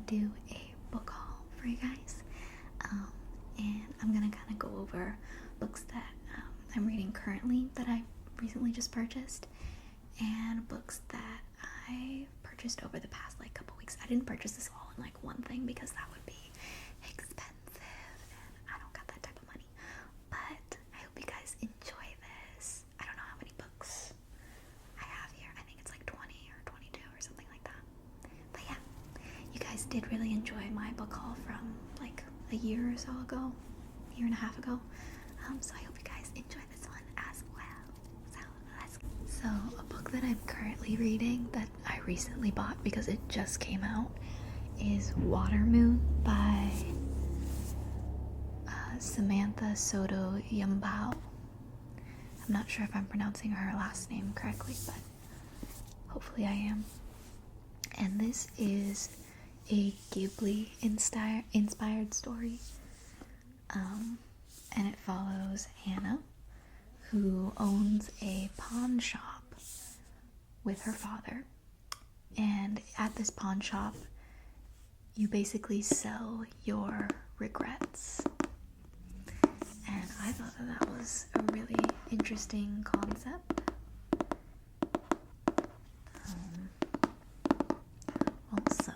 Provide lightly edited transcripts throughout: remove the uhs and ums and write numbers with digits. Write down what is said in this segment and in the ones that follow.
do a book haul for you guys, and I'm gonna kind of go over books that I'm reading currently that I recently just purchased, and books that I purchased over the past like couple weeks. I didn't purchase this all in like one thing because that would be expensive and I don't got that type of money, but I hope you guys enjoy this. I don't know how many books I have here. I think it's like 20 or 22 or something like that. But yeah, you guys did really enjoy my book haul from like a year or so ago, year and a half ago. So I hope you guys enjoy this one as well. So a book that I'm currently reading that I recently bought because it just came out is Watermoon by Samantha Soto Yumbao. I'm not sure if I'm pronouncing her last name correctly, but hopefully I am. And this is a Ghibli inspired story. And it follows Hannah, who owns a pawn shop with her father. And at this pawn shop, you basically sell your regrets. And I thought that was a really interesting concept. Also,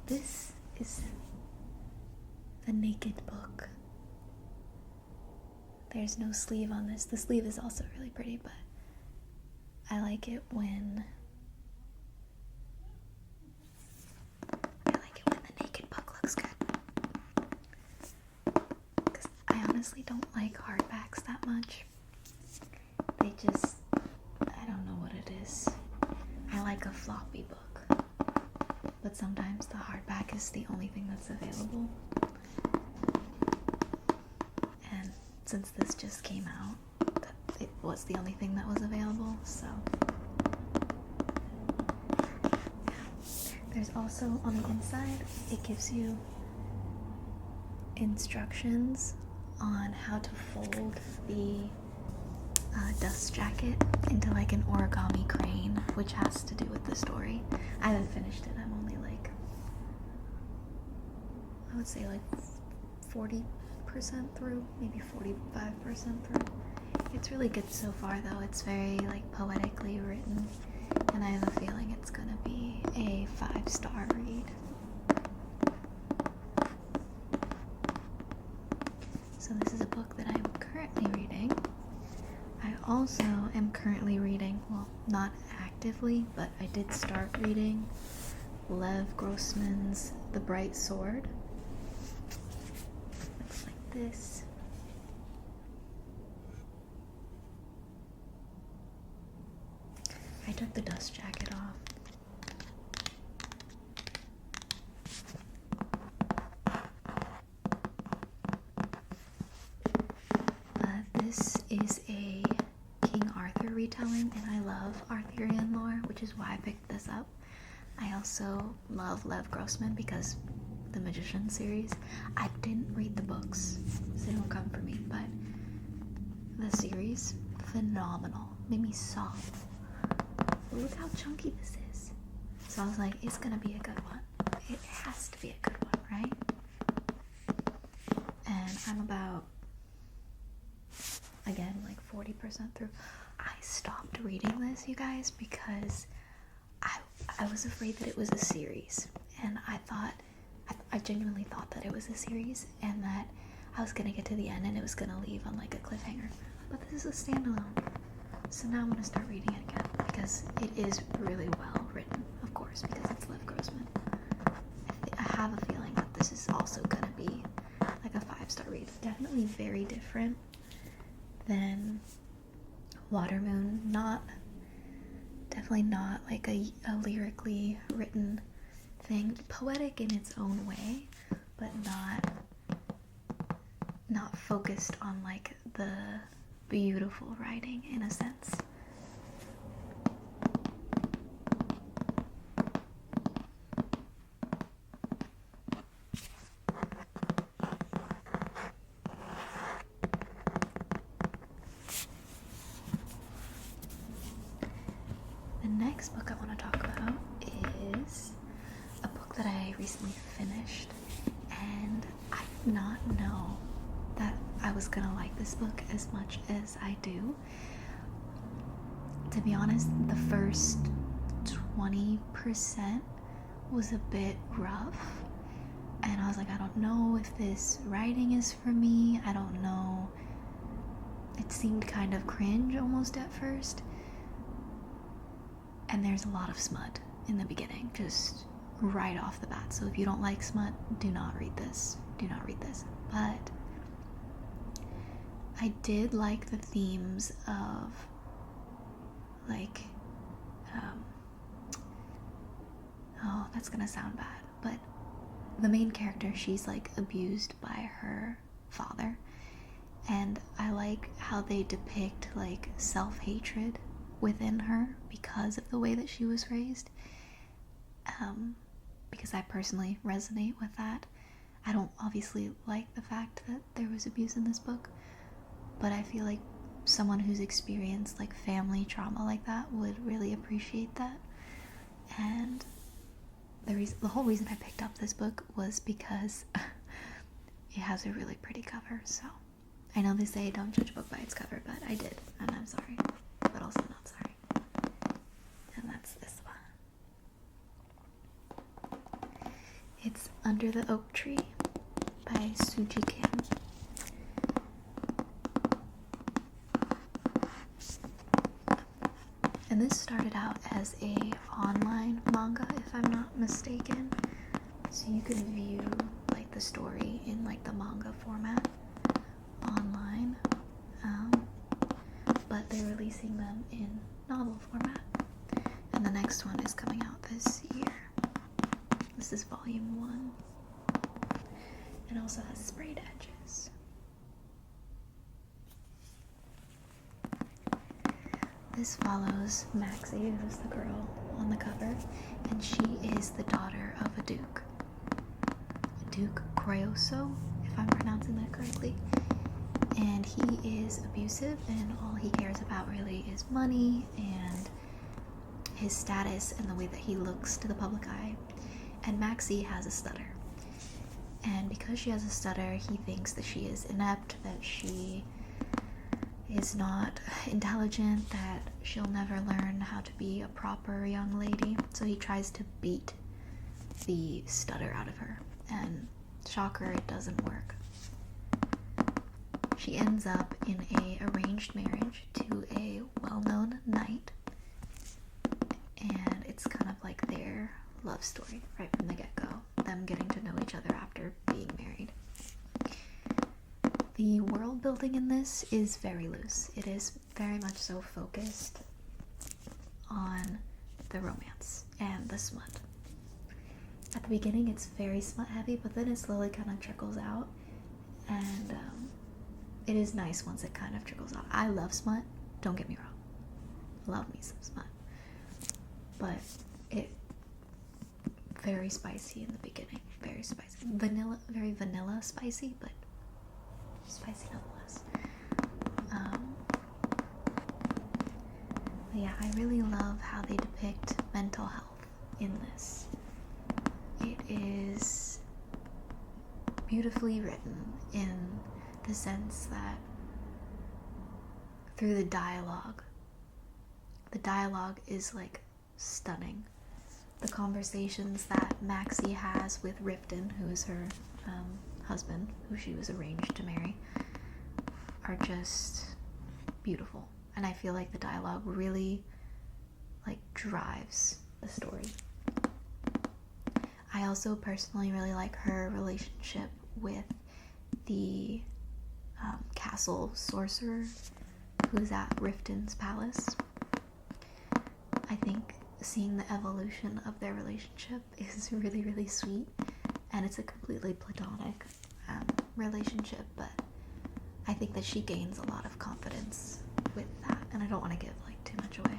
this is the naked book. There's no sleeve on this. The sleeve is also really pretty, but I like it when the naked book looks good. Because I honestly don't like hardbacks that much. They just, I don't know what it is. I like a floppy book, but sometimes the hardback is the only thing that's available. And since this just came out, it was the only thing that was available, so there's also on the inside, it gives you instructions on how to fold the dust jacket into like an origami crane, which has to do with the story. I haven't finished it. I'm only like, I would say like 40% through, maybe 45% through. It's really good so far though. It's very like poetically written, and I have a feeling it's gonna be a 5-star read. So this is a book that I'm currently reading. I also am currently reading, well, not actively, but I did start reading Lev Grossman's The Bright Sword. Looks like this. I took the dust jacket off. This is a King Arthur retelling, and I love Arthurian lore, which is why I picked this up. I also love Lev Grossman because the Magician series. I didn't read the books, so they don't come for me, but the series, phenomenal. Made me soft. Look how chunky this is. So I was like, it's gonna be a good one. It has to be a good one, right? And I'm about, again, like 40% through. I stopped reading this, you guys, because I was afraid that it was a series, and I genuinely thought that it was a series, and that I was gonna get to the end and it was gonna leave on like a cliffhanger. But this is a standalone, so now I'm gonna start reading it again because it is really well written, of course, because it's Lev Grossman. I have a feeling that this is also gonna be like a 5-star read. Definitely very different than Watermoon. Definitely not like a lyrically written thing. Poetic in its own way, but not focused on like the beautiful writing in a sense. The next book I want to talk about is a book that I recently finished, and I did not know that I was gonna like this book as much as I do. To be honest, the first 20% was a bit rough, and I was like, I don't know if this writing is for me. I don't know. It seemed kind of cringe almost at first. And there's a lot of smut in the beginning, just right off the bat. So if you don't like smut, do not read this. Do not read this. But I did like the themes of, like, oh, that's gonna sound bad, but the main character, she's like abused by her father, and I like how they depict like self-hatred within her because of the way that she was raised, because I personally resonate with that. I don't obviously like the fact that there was abuse in this book, but I feel like someone who's experienced like family trauma like that would really appreciate that. And the whole reason I picked up this book was because it has a really pretty cover. So I know they say don't judge a book by its cover, but I did, and I'm sorry, but also not sorry. And that's this one. It's Under the Oak Tree by Suji Kim. And this started out as a online manga, if I'm not mistaken. So you can view like the story in like the manga format online. But they're releasing them in novel format. And the next one is coming out this year. This is volume 1. It also has sprayed edges. This follows Maxie, who's the girl on the cover, and she is the daughter of a duke. Duke Croioso, if I'm pronouncing that correctly. And he is abusive, and all he cares about really is money and his status and the way that he looks to the public eye. And Maxie has a stutter. And because she has a stutter, he thinks that she is inept, that she is not intelligent, that she'll never learn how to be a proper young lady. So he tries to beat the stutter out of her. And shocker, it doesn't work. She ends up in a arranged marriage to a well-known knight. And it's kind of like their love story right from the get-go. Them getting to know each other after being married. The world building in this is very loose. It is very much so focused on the romance and the smut. At the beginning it's very smut heavy, but then it slowly kind of trickles out, and it is nice once it kind of trickles out. I love smut, don't get me wrong. Love me some smut. But it very spicy in the beginning. Very spicy. Vanilla, very vanilla spicy, but spicy nonetheless. But yeah, I really love how they depict mental health in this. It is beautifully written in the sense that through the dialogue is like stunning. The conversations that Maxie has with Riften, who is her husband, who she was arranged to marry, are just beautiful. And I feel like the dialogue really like drives the story. I also personally really like her relationship with the castle sorcerer who's at Riften's palace. I think seeing the evolution of their relationship is really, really sweet, and it's a completely platonic relationship, but I think that she gains a lot of confidence with that, and I don't want to give like too much away,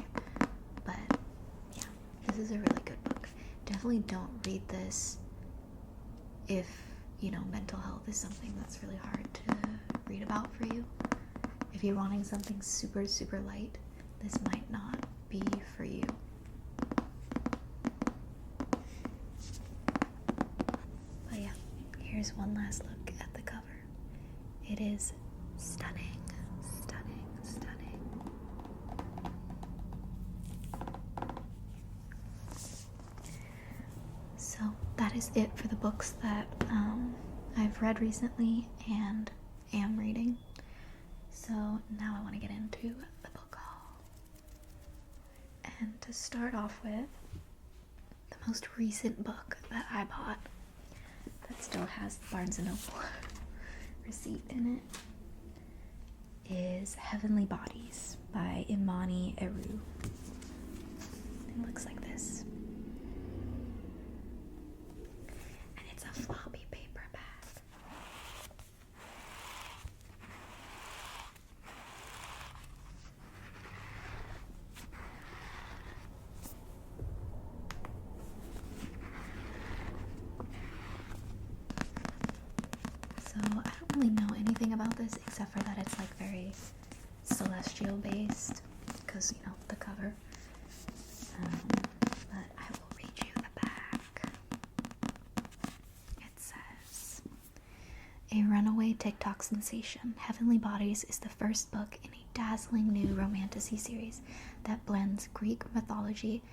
but yeah, this is a really good book. Definitely don't read this if, you know, mental health is something that's really hard to read about for you. If you're wanting something super, super light, this might not be for you. here's one last look at the cover. It is stunning, stunning, stunning. So that is it for the books that I've read recently and am reading. So now I want to get into the book haul. And to start off with, the most recent book that I bought that still has the Barnes & Noble receipt in it is Heavenly Bodies by Imani Eru. It looks like this. And it's a floppy paperback. So I don't really know anything about this except for that it's like very celestial based because, you know, the cover. But I will read you the back. It says, a runaway TikTok sensation, Heavenly Bodies is the first book in a dazzling new romantasy series that blends Greek mythology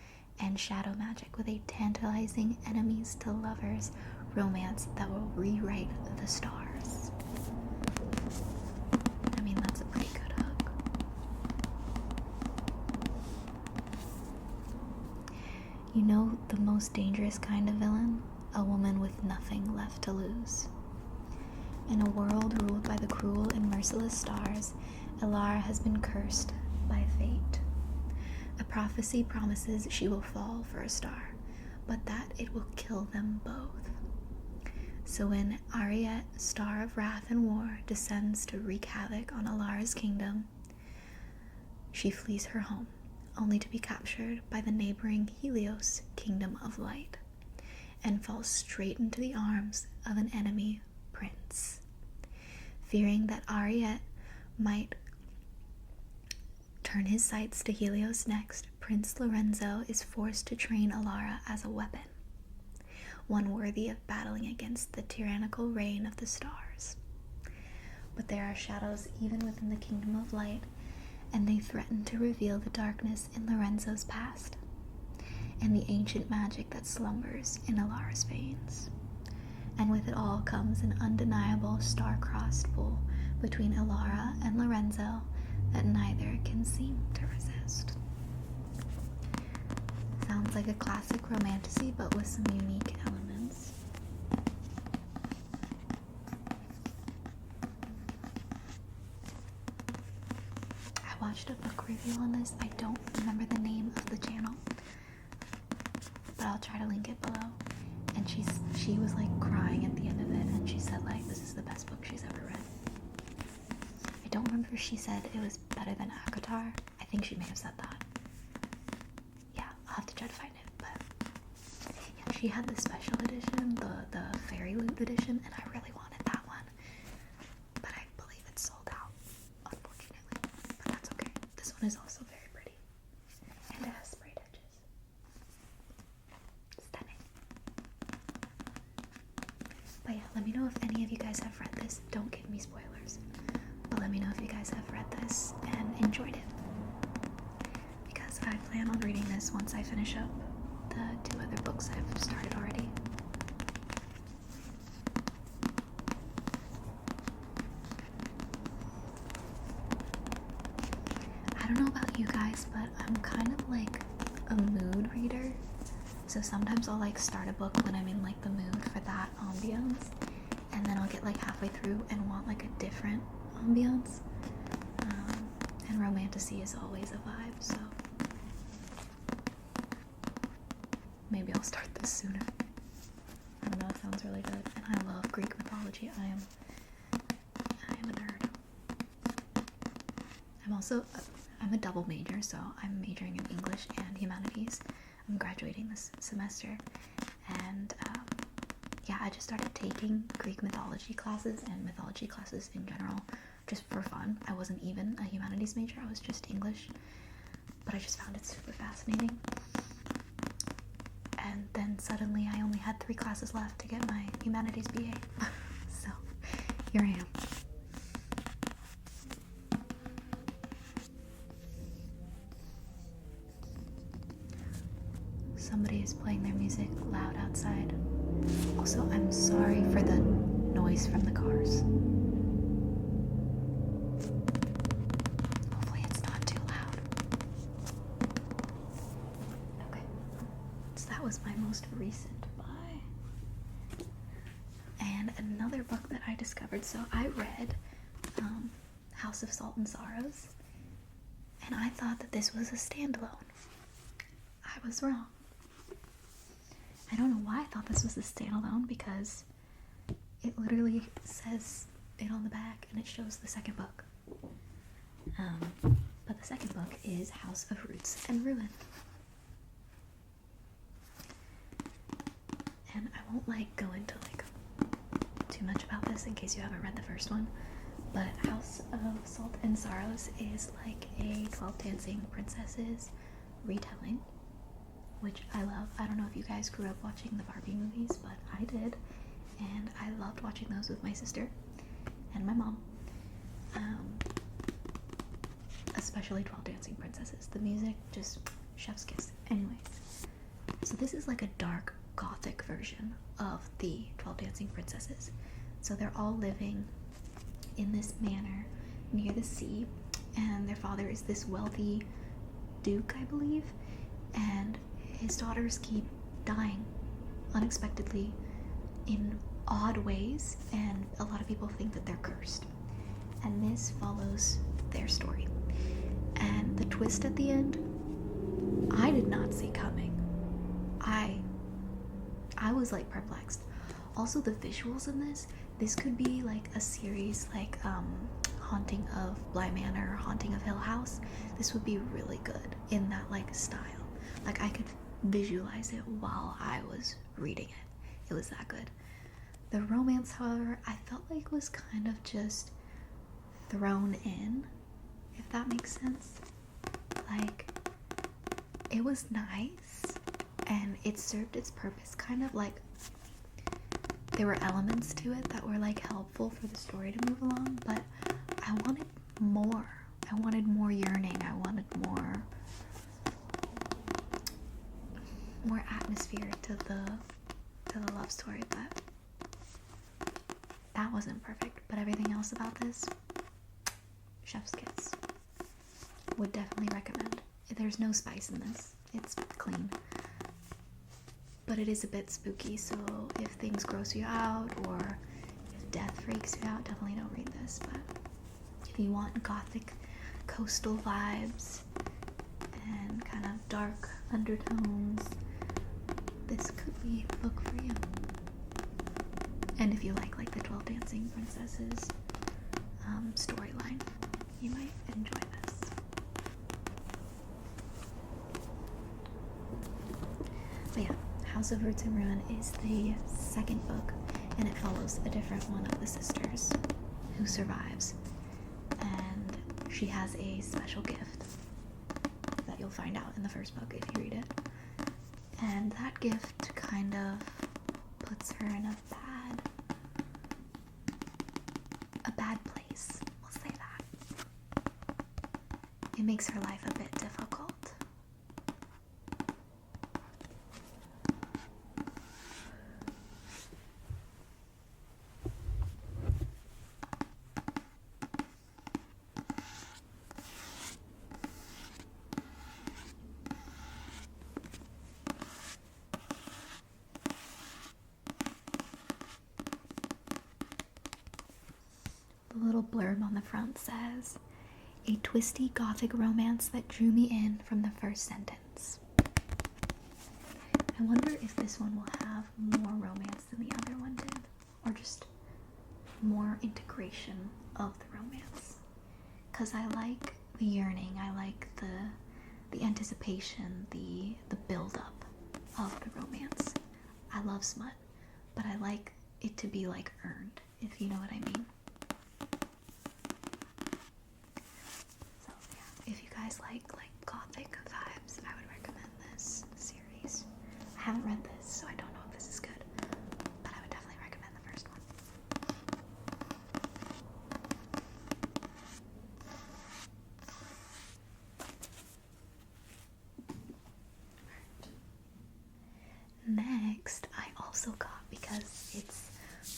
and shadow magic with a tantalizing enemies to lovers romance that will rewrite the stars. I mean, that's a pretty good hook. You know the most dangerous kind of villain? A woman with nothing left to lose. In a world ruled by the cruel and merciless stars, Elara has been cursed by fate. A prophecy promises she will fall for a star, but that it will kill them both. So when Ariet, star of wrath and war, descends to wreak havoc on Elara's kingdom, she flees her home, only to be captured by the neighboring Helios, kingdom of light, and falls straight into the arms of an enemy prince. Fearing that Ariet might turn his sights to Helios next, Prince Lorenzo is forced to train Elara as a weapon, one worthy of battling against the tyrannical reign of the stars. But there are shadows even within the kingdom of light, and they threaten to reveal the darkness in Lorenzo's past, and the ancient magic that slumbers in Elara's veins. And with it all comes an undeniable star-crossed pull between Elara and Lorenzo that neither can seem to resist. Sounds like a classic romantasy, but with some unique elements. I watched a book review on this. I don't remember the name of the channel, but I'll try to link it below. And she was like crying at the end of it, and she said like this is the best book she's ever read. I don't remember if she said it was better than Akatar. I think she may have said that. Yeah, I'll have to try to find it. But yeah, she had the special edition, the Fairy Loot edition, and I really wanted that one. But I believe it's sold out, unfortunately. But that's okay. This one is also very pretty. And it has sprayed edges. Stunning. But yeah, let me know if any of you guys have read this. Don't give me spoilers. But let me know if you guys have read this and enjoyed it. Because I plan on reading this once I finish up the 2 other books I've started already. I don't know about you guys, but I'm kind of like a mood reader. So sometimes I'll like start a book when I'm in like the mood for that ambiance, and then I'll get like halfway through and want like a different ambiance. And romantasy is always a vibe, so maybe I'll start this sooner. I don't know, it sounds really good, and I love Greek mythology. I am a nerd. I'm a double major, so I'm majoring in English and humanities. I'm graduating this semester, and yeah, I just started taking Greek mythology classes and mythology classes in general, just for fun. I wasn't even a humanities major, I was just English, but I just found it super fascinating. and then suddenly I only had 3 classes left to get my humanities BA. So here I am. Somebody is playing their music loud outside. Also, I'm sorry for the noise from the cars. Hopefully it's not too loud. Okay, so that was my most recent buy. And another book that I discovered, so I read House of Salt and Sorrows, and I thought that this was a standalone. I was wrong. I don't know why I thought this was a standalone, because it literally says it on the back and it shows the second book. But the second book is House of Roots and Ruin. And I won't go into too much about this in case you haven't read the first one. But House of Salt and Sorrows is like a 12 Dancing Princesses retelling, which I love. I don't know if you guys grew up watching the Barbie movies, but I did, and I loved watching those with my sister and my mom. Especially 12 Dancing Princesses. The music, just chef's kiss. Anyways, so this is like a dark Gothic version of the 12 Dancing Princesses. So they're all living in this manor near the sea, and their father is this wealthy duke, I believe, and his daughters keep dying unexpectedly in odd ways, and a lot of people think that they're cursed. And this follows their story. And the twist at the end, I did not see coming. I was perplexed. Also, the visuals in this could be a series Haunting of Bly Manor, Haunting of Hill House. This would be really good in that style. I could visualize it while I was reading it. It was that good. The romance, however, I felt was kind of just thrown in, if that makes sense. It was nice, and it served its purpose, kind of there were elements to it that were helpful for the story to move along, but I wanted more. I wanted more yearning. I wanted more atmosphere to the love story, but that wasn't perfect. But everything else about this, chef's kiss. Would definitely recommend. There's no spice in this. It's clean. But it is a bit spooky, so if things gross you out or if death freaks you out, definitely don't read this. But if you want Gothic coastal vibes and kind of dark undertones, this could be a book for you. And if you like the 12 Dancing Princesses storyline, you might enjoy this. But yeah, House of Roots and Ruin is the second book, and it follows a different one of the sisters who survives. And she has a special gift that you'll find out in the first book if you read it. And that gift kind of puts her in a bad place. We'll say that. It makes her life a bit difficult. The little blurb on the front says, "A twisty Gothic romance that drew me in from the first sentence." I wonder if this one will have more romance than the other one did, or just more integration of the romance. Because I like the yearning, I like the anticipation, the build-up of the romance. I love smut, but I like it to be earned, if you know what I mean. So yeah, if you guys like Gothic vibes, I would recommend this series. I haven't read this, so I don't know if this is good, but I would definitely recommend the first one. Next, I also got, because it's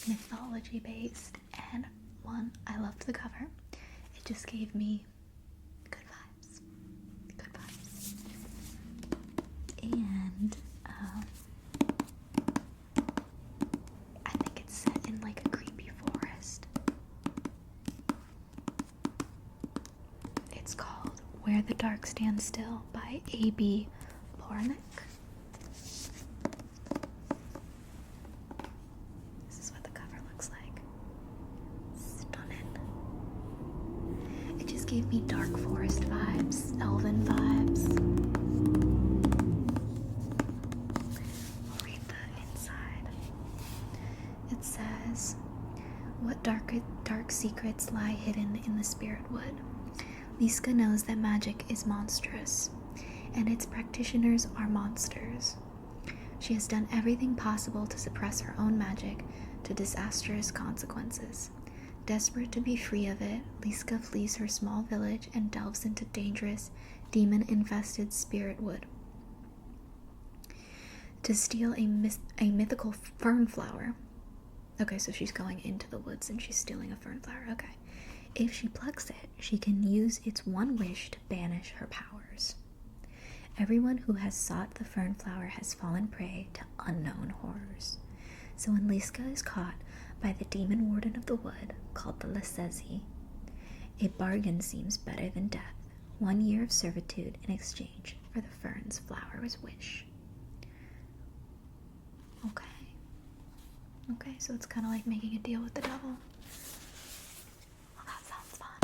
mythology based, and one, I loved the cover. It just gave me good vibes. Good vibes. And I think it's set in like a creepy forest. It's called Where the Dark Stands Still by A.B. Pornick. This is what the cover looks like. Stunning. It just gave me dark forest vibes, elven vibes. I'll read the inside. It says, what dark secrets lie hidden in the spirit wood? Liska knows that magic is monstrous, and its practitioners are monsters. She has done everything possible to suppress her own magic to disastrous consequences. Desperate to be free of it, Liska flees her small village and delves into dangerous, demon-infested spirit wood to steal a mythical fern flower. Okay, so she's going into the woods and she's stealing a fern flower. Okay. If she plucks it, she can use its one wish to banish her powers. Everyone who has sought the fern flower has fallen prey to unknown horrors. So when Liska is caught by the demon warden of the wood, called the Lesezi, a bargain seems better than death. 1 year of servitude in exchange for the fern's flower's wish. Okay. Okay, so it's kind of like making a deal with the devil. Well, that sounds fun.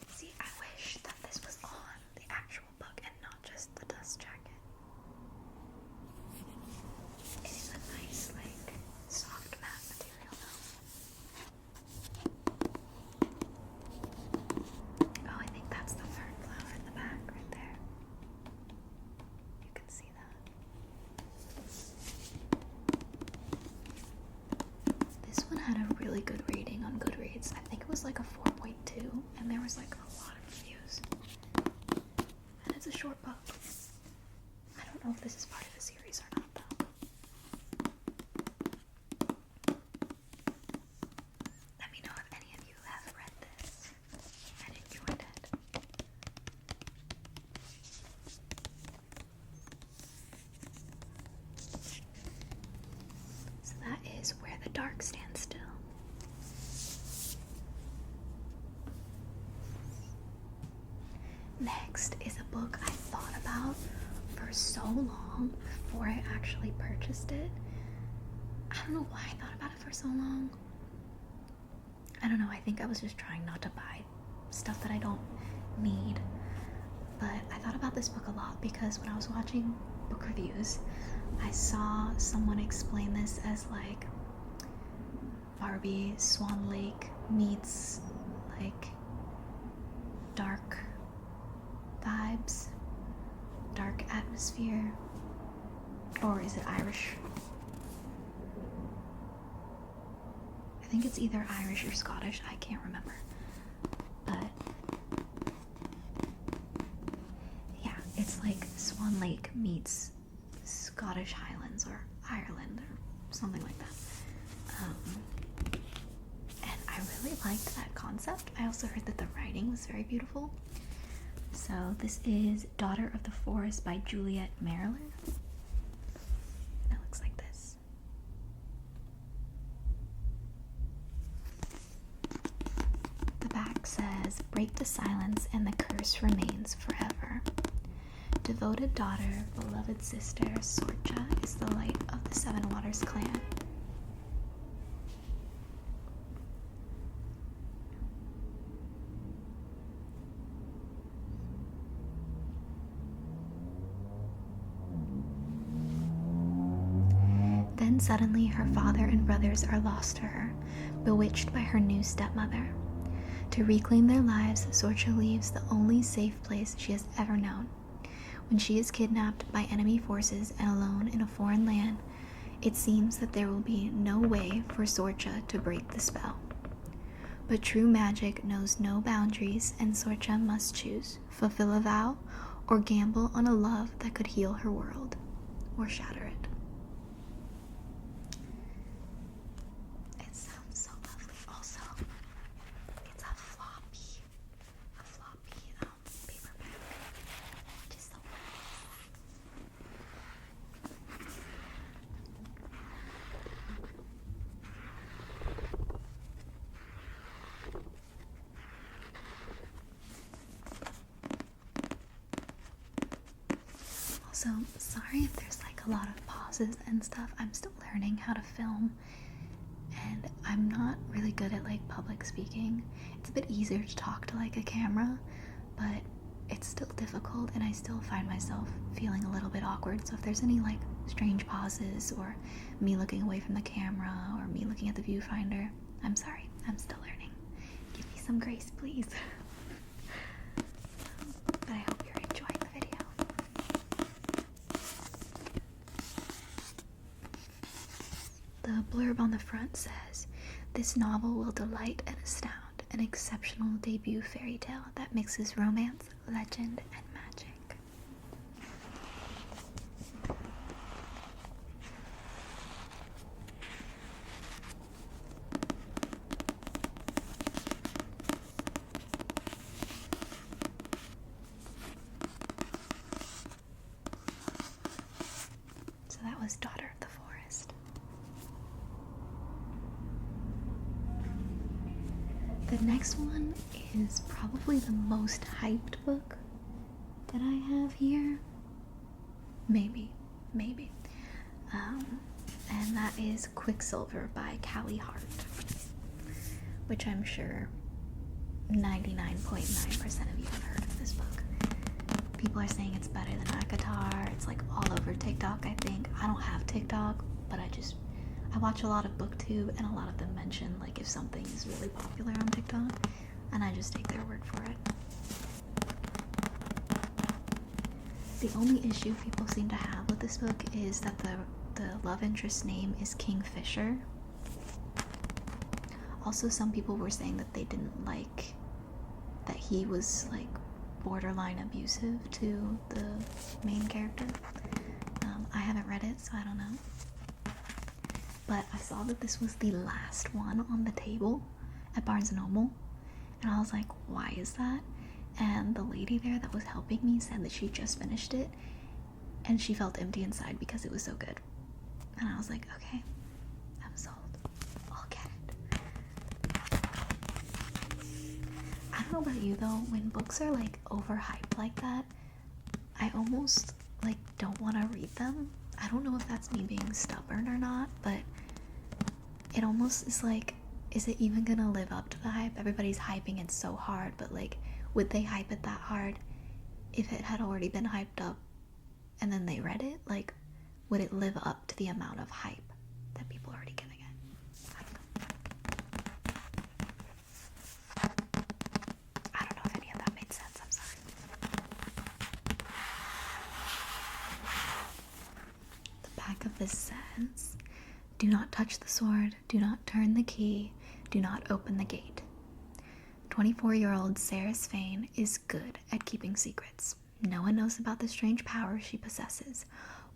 See, I wish that this was on the actual book and not just the dust jacket. It is a nice, like, soft matte material though. Oh, I think that's the fern flower in the back right there. You can see that. This one had a really good rating on Goodreads. I think it was like a 4.2, and there was like a lot of reviews. And it's a short book. I don't know if this is part of the series or not, though. Let me know if any of you have read this and enjoyed it. So that is Where the Dark Stands Still. Next is a book I thought about for so long before I actually purchased it. I don't know why I thought about it for so long. I don't know, I think I was just trying not to buy stuff that I don't need. But I thought about this book a lot because when I was watching book reviews, I saw someone explain this as like Barbie Swan Lake meets like dark vibes, dark atmosphere, or is it Irish? I think it's either Irish or Scottish, I can't remember. But yeah, it's like Swan Lake meets Scottish Highlands or Ireland or something like that. And I really liked that concept. I also heard that the writing was very beautiful. So this is Daughter of the Forest by Juliet Marilyn. It looks like this. The back says, break the silence and the curse remains forever. Devoted daughter, beloved sister, Sorcha is the light of the Seven Waters clan. Then suddenly her father and brothers are lost to her, bewitched by her new stepmother. To reclaim their lives, Sorcha leaves the only safe place she has ever known. When she is kidnapped by enemy forces and alone in a foreign land, it seems that there will be no way for Sorcha to break the spell. But true magic knows no boundaries, and Sorcha must choose, fulfill a vow, or gamble on a love that could heal her world, or shatter it. It sounds so lovely. Also, it's a floppy paperback, which is so nice. Also, sorry if there's like a lot of pauses and stuff. I'm still learning how to film, and I'm not really good at like public speaking. It's a bit easier to talk to like a camera, but it's still difficult, and I still find myself feeling a little bit awkward. So if there's any like strange pauses, or me looking away from the camera, or me looking at the viewfinder, I'm sorry. I'm still learning. Give me some grace, please. But I hope you're enjoying the video. The blurb on the front says, "This novel will delight and astound, an exceptional debut fairy tale that mixes romance, legend, and magic." So that was Daughter of the Forest. The next one is probably the most hyped book that I have here. Maybe. And that is Quicksilver by Callie Hart, which I'm sure 99.9% of you have heard of this book. People are saying it's better than ACOTAR. It's like all over TikTok, I think. I don't have TikTok, but I watch a lot of BookTube, and a lot of them mention like if something is really popular on TikTok, and I just take their word for it. The only issue people seem to have with this book is that the love interest's name is Kingfisher. Also, some people were saying that they didn't like that he was like borderline abusive to the main character. I haven't read it, so I don't know. But I saw that this was the last one on the table at Barnes & Noble, and I was like, why is that? And the lady there that was helping me said that she just finished it, and she felt empty inside because it was so good. And I was like, okay, I'm sold. I'll get it. I don't know about you though, when books are like overhyped like that, I almost like don't want to read them. I don't know if that's me being stubborn or not, but it almost is like, is it even gonna live up to the hype? Everybody's hyping it so hard, but like, would they hype it that hard if it had already been hyped up and then they read it? Like, would it live up to the amount of hype that people are already giving it? I don't know if any of that made sense. I'm sorry. The back of this says, "Do not touch the sword, do not turn the key, do not open the gate." 24-year-old Sarah Swain is good at keeping secrets. No one knows about the strange power she possesses,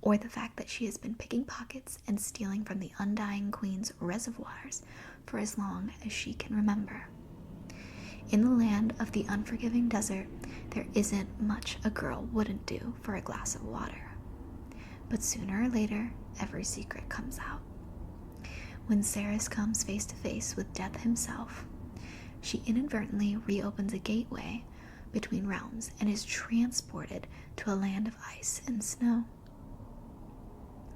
or the fact that she has been picking pockets and stealing from the Undying Queen's reservoirs for as long as she can remember. In the land of the unforgiving desert, there isn't much a girl wouldn't do for a glass of water. But sooner or later, every secret comes out. When Ceres comes face to face with Death himself, she inadvertently reopens a gateway between realms and is transported to a land of ice and snow.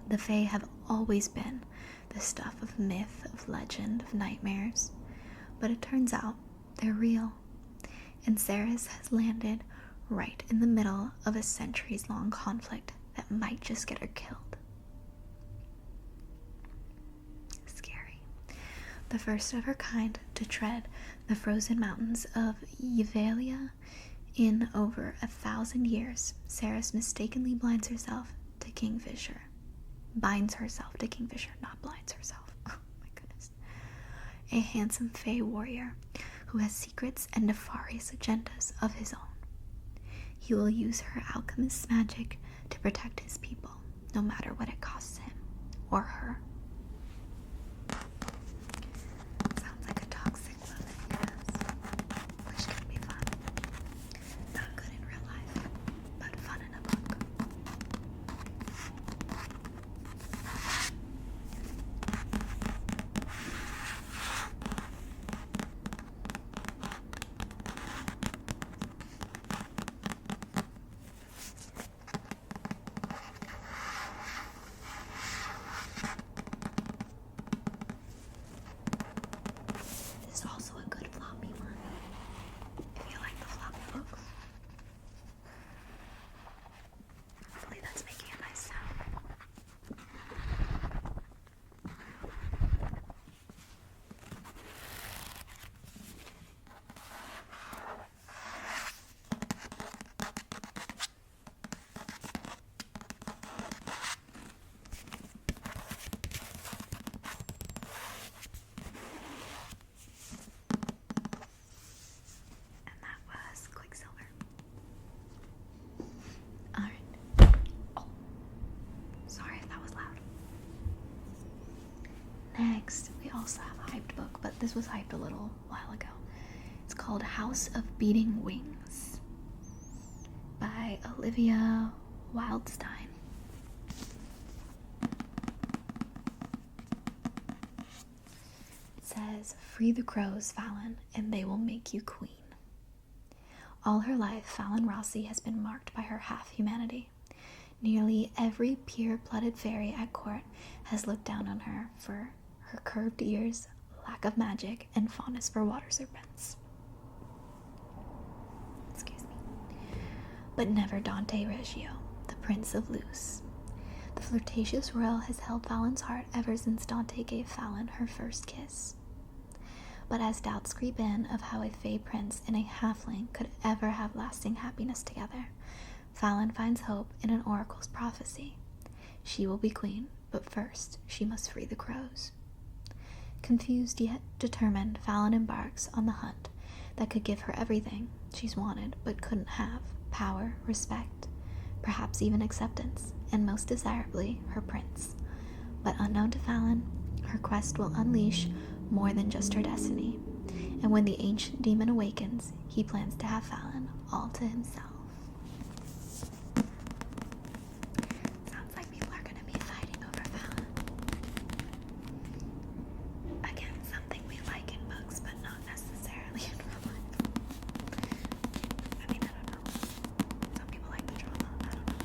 The Fae have always been the stuff of myth, of legend, of nightmares, but it turns out they're real, and Ceres has landed right in the middle of a centuries-long conflict that might just get her killed. Scary. the first of her kind to tread the frozen mountains of Yvalia in over 1,000 years, Ceres mistakenly binds herself to Kingfisher. Binds herself to Kingfisher, not blinds herself. Oh my goodness. A handsome fey warrior who has secrets and nefarious agendas of his own. He will use her alchemist's magic to protect his people, no matter what it costs him or her. Sounds like a toxic love, yes. Which can be fun. Not good in real life, but fun in a book. This is also a good floppy one, if you like the floppy books. Hopefully that's making a nice sound. And that was Quicksilver. Alright. Oh, sorry if that was loud. Next, we also have a hyped book, but this was hyped a little while ago. It's called House of Beating Wings by Olivia Wildstein. It says, "Free the crows, Fallon, and they will make you queen." All her life, Fallon Rossi has been marked by her half-humanity. Nearly every pure-blooded fairy at court has looked down on her for her curved ears, lack of magic, and fondness for water serpents. Excuse me. But never Dante Reggio, the Prince of Luz. The flirtatious royal has held Fallon's heart ever since Dante gave Fallon her first kiss. But as doubts creep in of how a fey prince and a halfling could ever have lasting happiness together, Fallon finds hope in an oracle's prophecy. She will be queen, but first she must free the crows. Confused yet determined, Fallon embarks on the hunt that could give her everything she's wanted but couldn't have: power, respect, perhaps even acceptance, and most desirably, her prince. But unknown to Fallon, her quest will unleash more than just her destiny, and when the ancient demon awakens, he plans to have Fallon all to himself. Sounds like people are going to be fighting over Fallon. Again, something we like in books, but not necessarily in real life. I mean, I don't know. Some people like the drama. I don't know.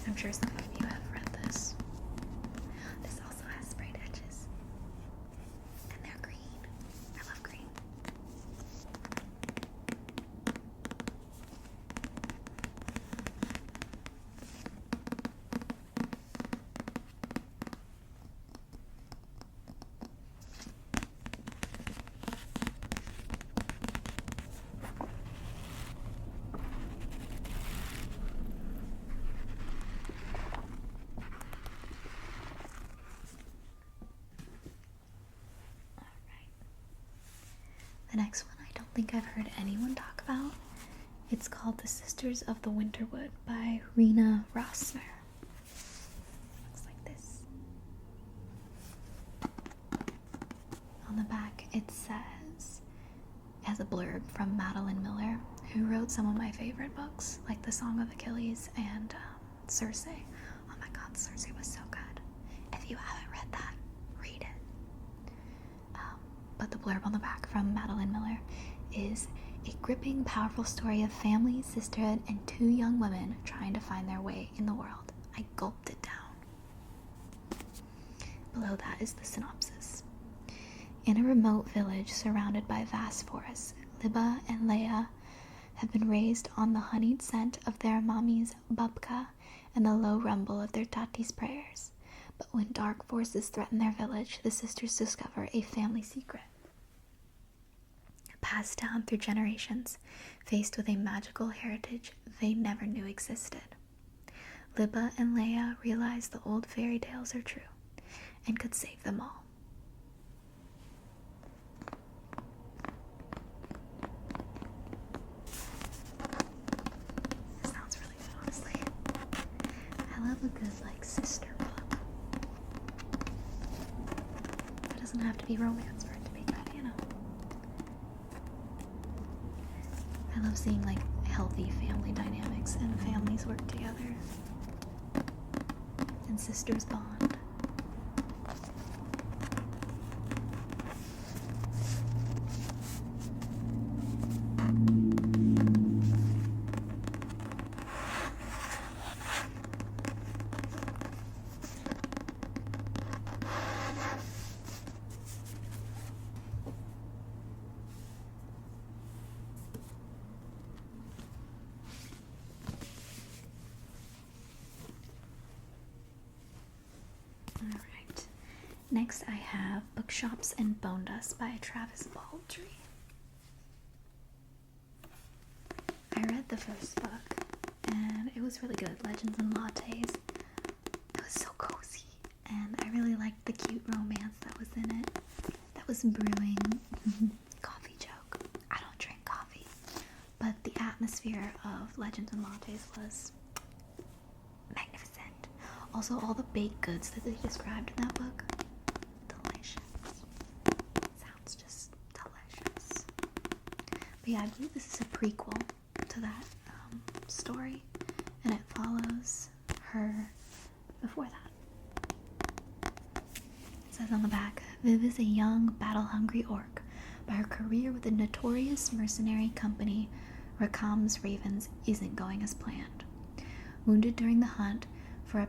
I'm sure some of you have read this. This also has sprayed edges. And they're green. I love green. The next one I don't think I've heard anyone talk about. It's called The Sisters of the Winterwood by Rena Rossner. Looks like this. On the back it says, it has a blurb from Madeline Miller, who wrote some of my favorite books, like The Song of Achilles and Circe. Oh my god, Circe was so good. If you haven't read that, read it. But the blurb on the back from Madeline Miller is a gripping, powerful story of family, sisterhood, and two young women trying to find their way in the world. I gulped it down. Below that is the synopsis. In a remote village surrounded by vast forests, Liba and Leia have been raised on the honeyed scent of their mommy's babka and the low rumble of their tati's prayers. But when dark forces threaten their village, the sisters discover a family secret passed down through generations, faced with a magical heritage they never knew existed. Libba and Leia realize the old fairy tales are true and could save them all. That sounds really good, honestly. I love a good, sister book. It doesn't have to be romance for it to be good, you know? I love seeing, healthy family dynamics and families work together. And sisters bond. Alright, next I have Bookshops and Bone Dust by Travis Baldry. I read the first book and it was really good, Legends and Lattes. It was so cozy and I really liked the cute romance that was in it. That was brewing. Coffee joke. I don't drink coffee, but the atmosphere of Legends and Lattes was magnificent. Also, all the baked goods that they described in that book, delicious. Sounds just delicious. But yeah, I believe this is a prequel to that story, and it follows her before that. It says on the back, Viv is a young, battle-hungry orc, but her career with the notorious mercenary company Rakam's Ravens isn't going as planned. Wounded during the hunt for a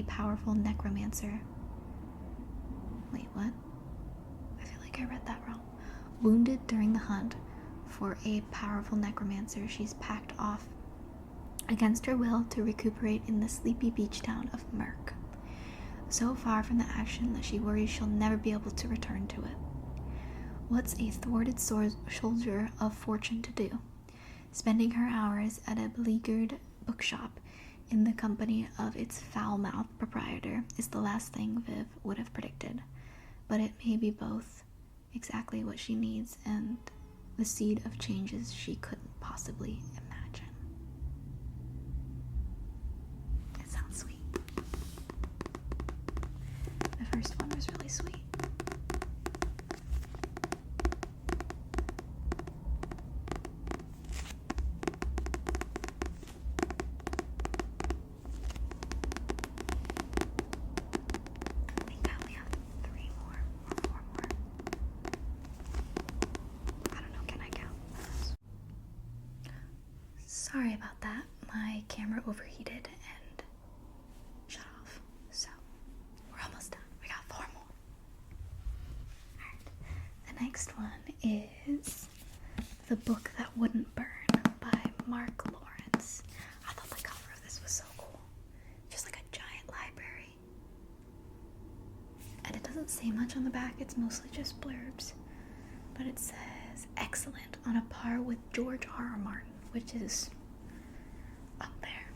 powerful necromancer. Wait, what? I feel like I read that wrong. Wounded during the hunt for a powerful necromancer, she's packed off against her will to recuperate in the sleepy beach town of Merk. So far from the action that she worries she'll never be able to return to it. What's a thwarted soldier of fortune to do? Spending her hours at a beleaguered bookshop in the company of its foul-mouthed proprietor is the last thing Viv would have predicted, but it may be both exactly what she needs and the seed of changes she couldn't possibly imagine. It sounds sweet. The first one was really sweet. Sorry about that. My camera overheated and shut off. So, we're almost done. We got 4 more. Alright. The next one is The Book That Wouldn't Burn by Mark Lawrence. I thought the cover of this was so cool. Just like a giant library. And it doesn't say much on the back. It's mostly just blurbs. But it says, excellent, on a par with George R.R. Martin, which is up there.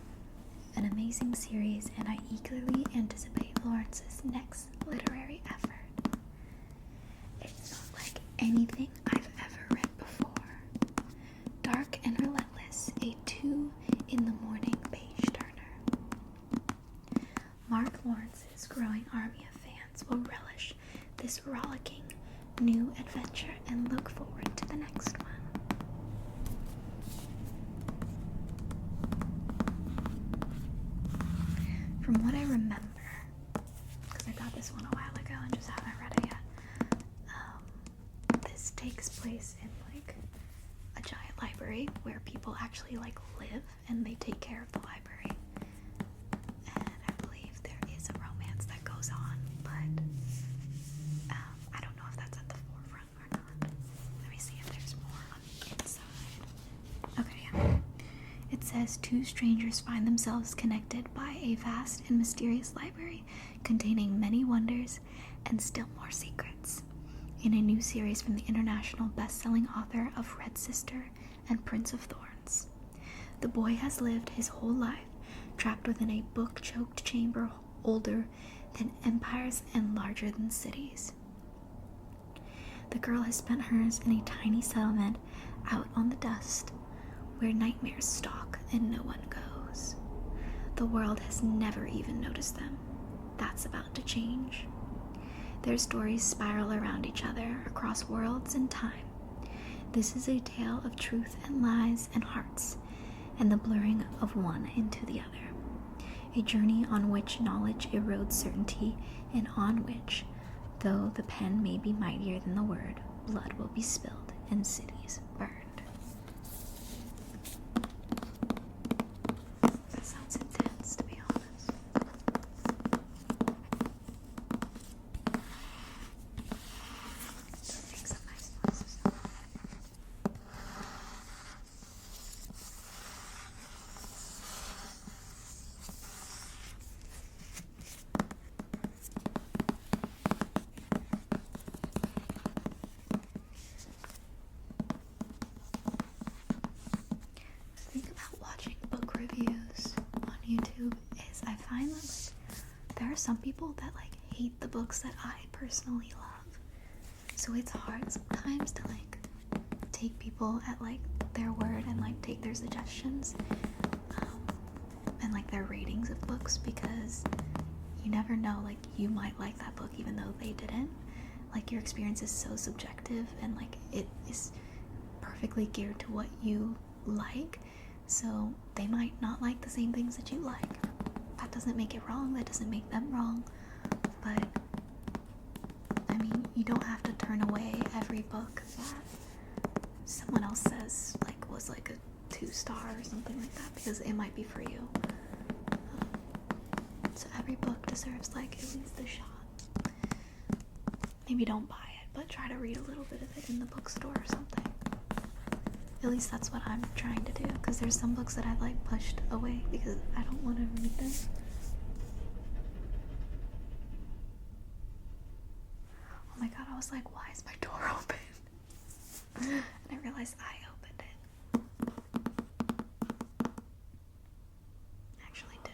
An amazing series, and I eagerly anticipate Lawrence's next literary effort. It's not like anything I've ever read before. Dark and relentless, a 2 in the morning page turner. Mark Lawrence's growing army of fans will relish this rollicking new adventure and look forward to the next one. From what I remember, because I got this one a while ago and just haven't read it yet, this takes place in a giant library where people actually live and they take care of the library. And I believe there is a romance that goes on, but I don't know if that's at the forefront or not. Let me see if there's more on the inside. Okay, yeah. It says two strangers find themselves connected by a vast and mysterious library containing many wonders and still more secrets. In a new series from the international best-selling author of Red Sister and Prince of Thorns. The boy has lived his whole life trapped within a book-choked chamber older than empires and larger than cities. The girl has spent hers in a tiny settlement out on the dust, where nightmares stalk and no one goes. The world has never even noticed them. That's about to change. Their stories spiral around each other across worlds and time. This is a tale of truth and lies and hearts, and the blurring of one into the other. A journey on which knowledge erodes certainty, and on which, though the pen may be mightier than the word, blood will be spilled and cities burned. That sounds intense, to be honest. Just make some nice noises. The thing about watching book reviews on YouTube is I find that there are some people that hate the books that I personally love. So it's hard sometimes to take people at their word and take their suggestions and their ratings of books, because you never know, you might like that book even though they didn't. Your experience is so subjective, and it is perfectly geared to what you like, so they might not like the same things that you like. That doesn't make it wrong, that doesn't make them wrong, but I mean, you don't have to turn away every book that someone else says was a 2-star or something like that, because it might be for you. So every book deserves at least a shot. Maybe don't buy it, but try to read a little bit of it in the bookstore or something. At least that's what I'm trying to do, because there's some books that I've pushed away because I don't want to read them. Oh my god, I was like, why is my door open? And I realized I opened it. Actually, did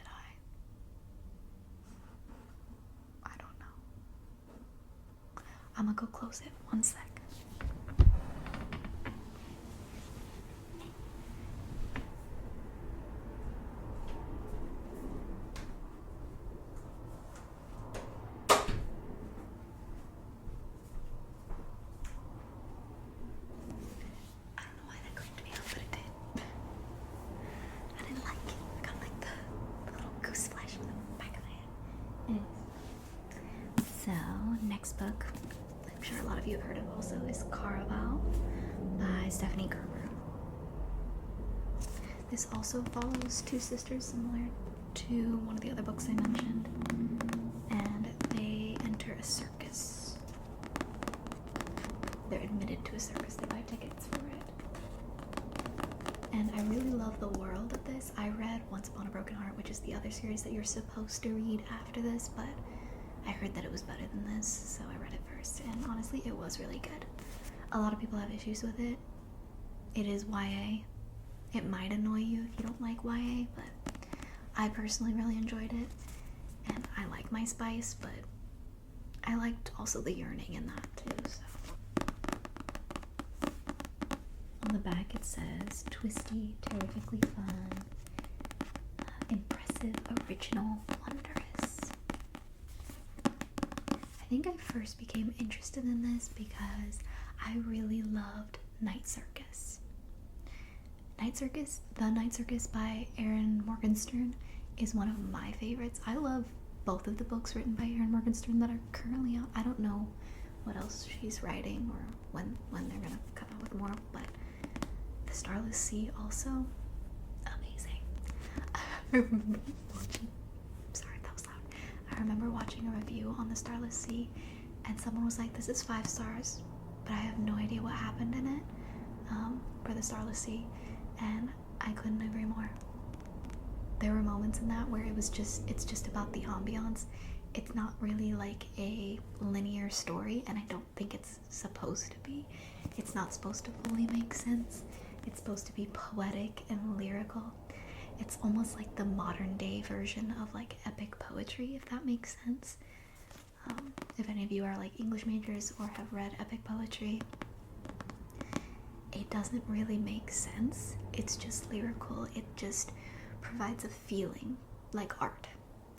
I don't know. I'm gonna go close it. 1 sec. So, next book, I'm sure a lot of you have heard of also, is Caraval by Stephanie Gerber. This also follows two sisters similar to one of the other books I mentioned, and they enter a circus. They're admitted to a circus, they buy tickets for it. And I really love the world of this. I read Once Upon a Broken Heart, which is the other series that you're supposed to read after this, but I heard that it was better than this, so I read it first, and honestly, it was really good. A lot of people have issues with it. It is YA. It might annoy you if you don't like YA, but I personally really enjoyed it, and I like my spice, but I liked also the yearning in that too, so. On the back it says, twisty, terrifically fun, impressive, original, wondrous. I think I first became interested in this because I really loved Night Circus. The Night Circus by Erin Morgenstern is one of my favorites. I love both of the books written by Erin Morgenstern that are currently out. I don't know what else she's writing or when they're gonna come out with more, but The Starless Sea also, amazing. I remember watching a review on The Starless Sea, and someone was like, this is 5 stars, but I have no idea what happened in it for The Starless Sea, and I couldn't agree more. there were moments in that where it's just about the ambiance. It's not really like a linear story, and I don't think it's supposed to be. It's not supposed to fully make sense. It's supposed to be poetic and lyrical. It's almost like the modern day version of like epic poetry, if that makes sense. If any of you are like English majors or have read epic poetry, it doesn't really make sense. It's just lyrical. It just provides a feeling, like art,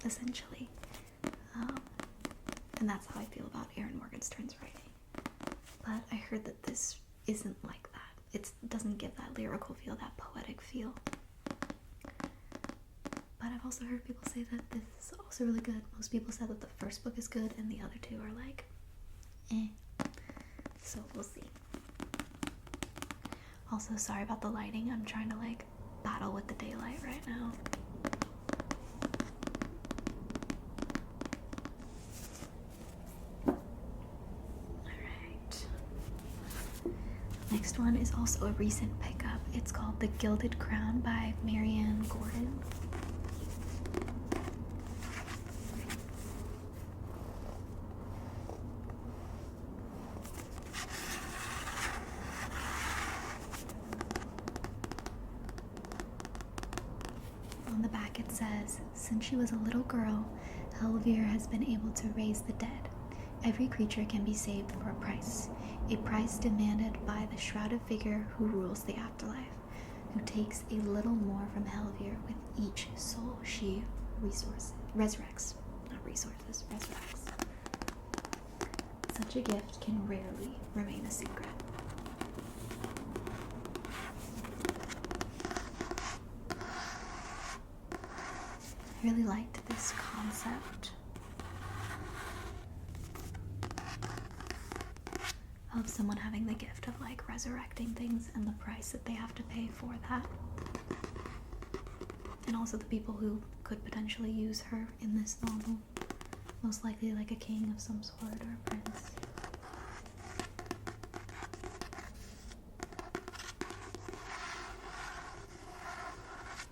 essentially. And that's how I feel about Erin Morgenstern's writing. But I heard that this isn't like that. It doesn't give that lyrical feel, that poetic feel. But I've also heard people say that this is also really good. Most people said that the first book is good and the other two are like, eh. So we'll see. Also, sorry about the lighting. I'm trying to like battle with the daylight right now. Alright. Next one is also a recent pickup. It's called The Gilded Crown by Marianne Gordon. On the back it says, since she was a little girl, Helvir has been able to raise the dead. Every creature can be saved for a price demanded by the shrouded figure who rules the afterlife, who takes a little more from Helvir with each soul she resurrects. Such a gift can rarely remain a secret. I really liked this concept of someone having the gift of like resurrecting things and the price that they have to pay for that. And also the people who could potentially use her in this novel. Most likely like a king of some sort or a prince.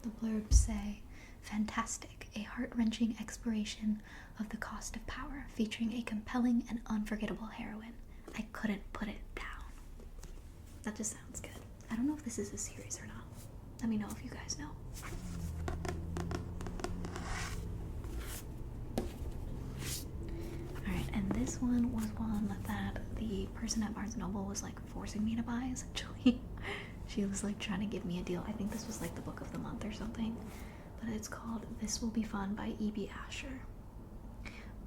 The blurbs say, fantastic, a heart-wrenching exploration of the cost of power, featuring a compelling and unforgettable heroine. I couldn't put it down. That just sounds good. I don't know if this is a series or not. Let me know if you guys know. Alright, and this one was one that the person at Barnes & Noble was like forcing me to buy, essentially. She was like trying to give me a deal. I think this was like the book of the month or something. But it's called This Will Be Fun by E.B. Asher.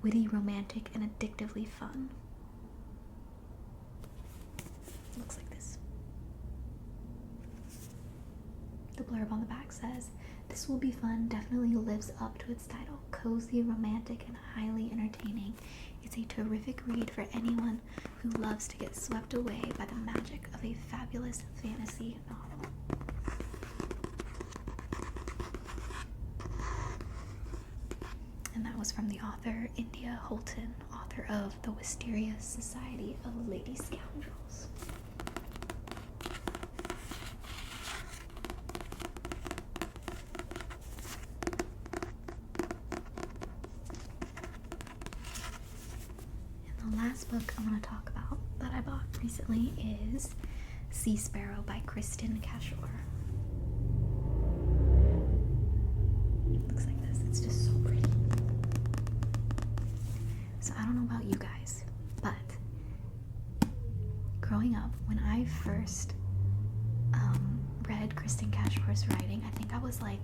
Witty, romantic, and addictively fun. Looks like this. The blurb on the back says, This Will Be Fun definitely lives up to its title. Cozy, romantic, and highly entertaining. It's a terrific read for anyone who loves to get swept away by the magic of a fabulous fantasy novel. And that was from the author India Holton, author of The Wisteria Society of Lady Scoundrels. And the last book I want to talk about that I bought recently is Sea Sparrow by Kristen Cashore. Looks like this. It's just so pretty. So I don't know about you guys, but growing up, when I first read Kristen Cashore's writing, I think I was like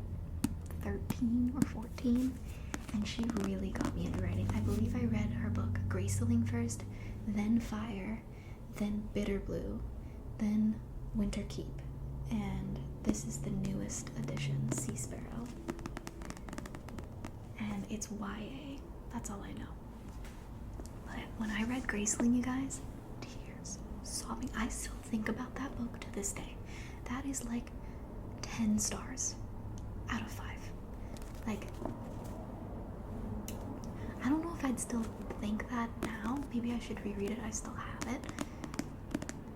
13 or 14, and she really got me into writing. I believe I read her book Graceling first, then Fire, then Bitter Blue, then Winter Keep, and this is the newest edition, Sea Sparrow. And it's YA, that's all I know. But when I read Graceling, you guys, tears, sobbing. I still think about that book to this day. That is like 10 stars out of 5. Like, I don't know if I'd still think that now. Maybe I should reread it. I still have it.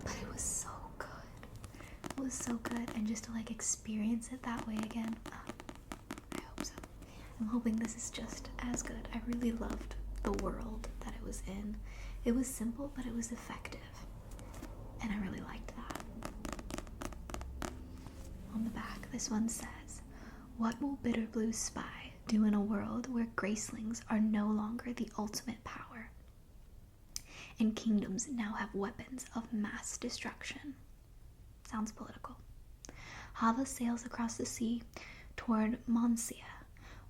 But it was so good. It was so good. And just to like experience it that way again, I hope I'm hoping this is just as good. I really loved the world that it was in. It was simple, but it was effective. And I really liked that. On the back, this one says, "What will Bitterblue spy do in a world where gracelings are no longer the ultimate power, and kingdoms now have weapons of mass destruction?" Sounds political. Hava sails across the sea toward Moncia,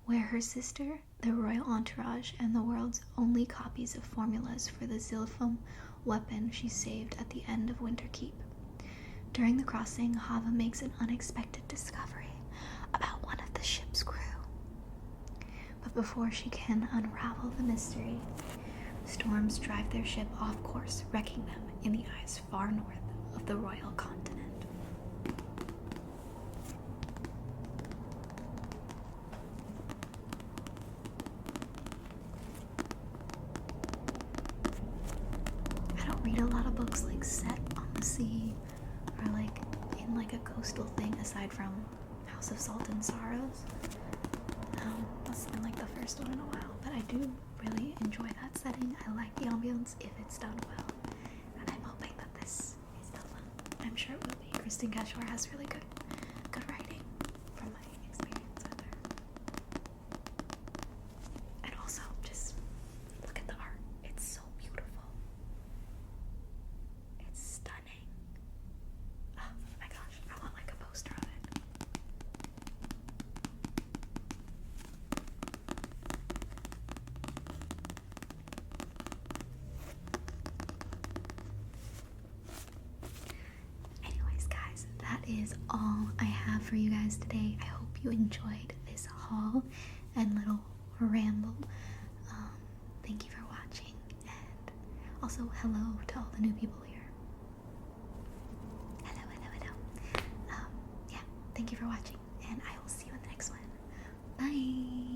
where her sister, the royal entourage, and the world's only copies of formulas for the Zilfum weapon she saved at the end of Winterkeep. During the crossing, Hava makes an unexpected discovery about one of the ship's crew. But before she can unravel the mystery, storms drive their ship off course, wrecking them in the ice far north of the royal continent. I don't read a lot of books like set on the sea or like in like a coastal thing aside from House of Salt and Sorrows. That's been like the first one in a while, but I do really enjoy that setting. I like the ambience if it's done well, and I'm hoping that this is done well. I'm sure it will be. Kristen Cashore has really good writing from my experience with her. And also, just look at the art. It's so beautiful. It's stunning. Oh my gosh, I want like a poster of it. Anyways, guys, that is all I have for you guys today. I hope you enjoyed this haul and little ramble. Thank you for watching, and also hello to all the new people here. Hello. Yeah, thank you for watching, and I will see you in the next one. Bye.